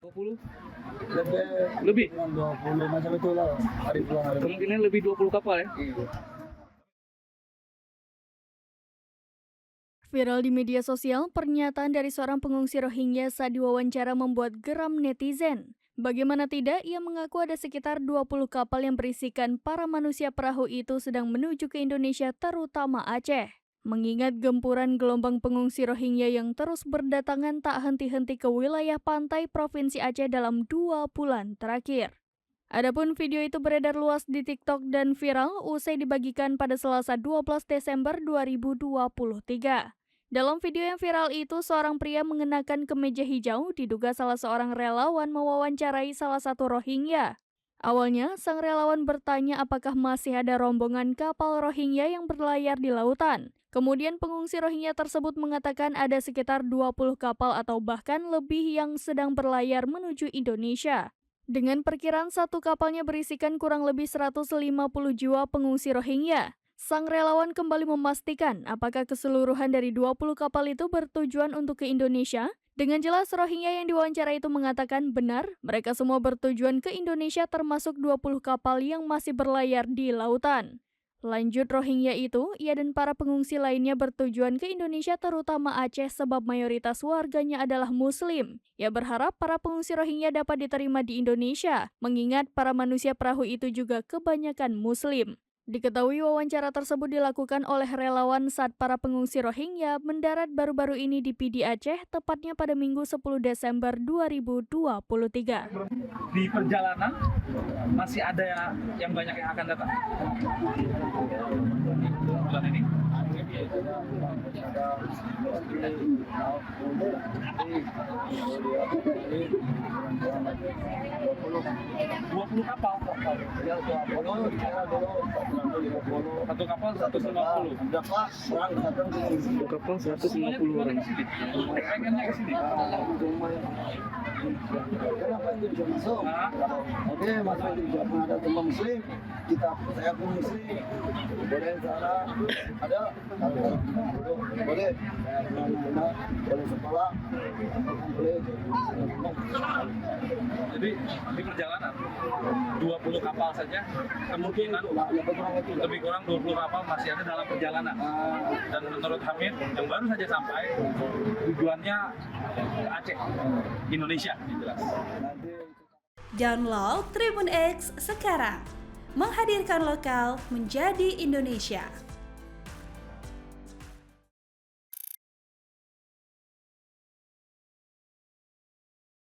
20? Lebih. Lebih? 20 macam itu lah. Hari pulang hari. Kemungkinan lebih 20 kapal ya? Iya. Viral di media sosial, pernyataan dari seorang pengungsi Rohingya saat diwawancara membuat geram netizen. Bagaimana tidak, ia mengaku ada sekitar 20 kapal yang berisikan para manusia perahu itu sedang menuju ke Indonesia, terutama Aceh. Mengingat gempuran gelombang pengungsi Rohingya yang terus berdatangan tak henti-henti ke wilayah pantai Provinsi Aceh dalam 2 bulan terakhir. Adapun video itu beredar luas di TikTok dan viral usai dibagikan pada Selasa 12 Desember 2023. Dalam video yang viral itu, seorang pria mengenakan kemeja hijau diduga salah seorang relawan mewawancarai salah satu Rohingya. Awalnya, sang relawan bertanya apakah masih ada rombongan kapal Rohingya yang berlayar di lautan. Kemudian pengungsi Rohingya tersebut mengatakan ada sekitar 20 kapal atau bahkan lebih yang sedang berlayar menuju Indonesia. Dengan perkiraan satu kapalnya berisikan kurang lebih 150 jiwa pengungsi Rohingya. Sang relawan kembali memastikan apakah keseluruhan dari 20 kapal itu bertujuan untuk ke Indonesia. Dengan jelas Rohingya yang diwawancara itu mengatakan benar, mereka semua bertujuan ke Indonesia termasuk 20 kapal yang masih berlayar di lautan. Lanjut Rohingya itu, ia dan para pengungsi lainnya bertujuan ke Indonesia terutama Aceh sebab mayoritas warganya adalah Muslim. Ia berharap para pengungsi Rohingya dapat diterima di Indonesia, mengingat para manusia perahu itu juga kebanyakan Muslim. Diketahui wawancara tersebut dilakukan oleh relawan saat para pengungsi Rohingya mendarat baru-baru ini di Pidi Aceh, tepatnya pada Minggu 10 Desember 2023. Di perjalanan masih ada yang banyak yang akan datang. Bulan ini? 20 kapal. Satu kapal 150. Satu Kapal 150 orang. Pengennya ke sini. Kenapa itu bisa masuk? Oke, masuk itu juga pun ada teman Muslim. Saya pun Muslim. Boleh sana ada boleh boleh sekolah, boleh. Jadi di perjalanan 20 kapal saja kemungkinan lebih kurang 20 kapal masih ada dalam perjalanan. Dan menurut Hamid yang baru saja sampai tujuannya Aceh, Indonesia jelas. Download Tribun X sekarang, menghadirkan lokal menjadi Indonesia.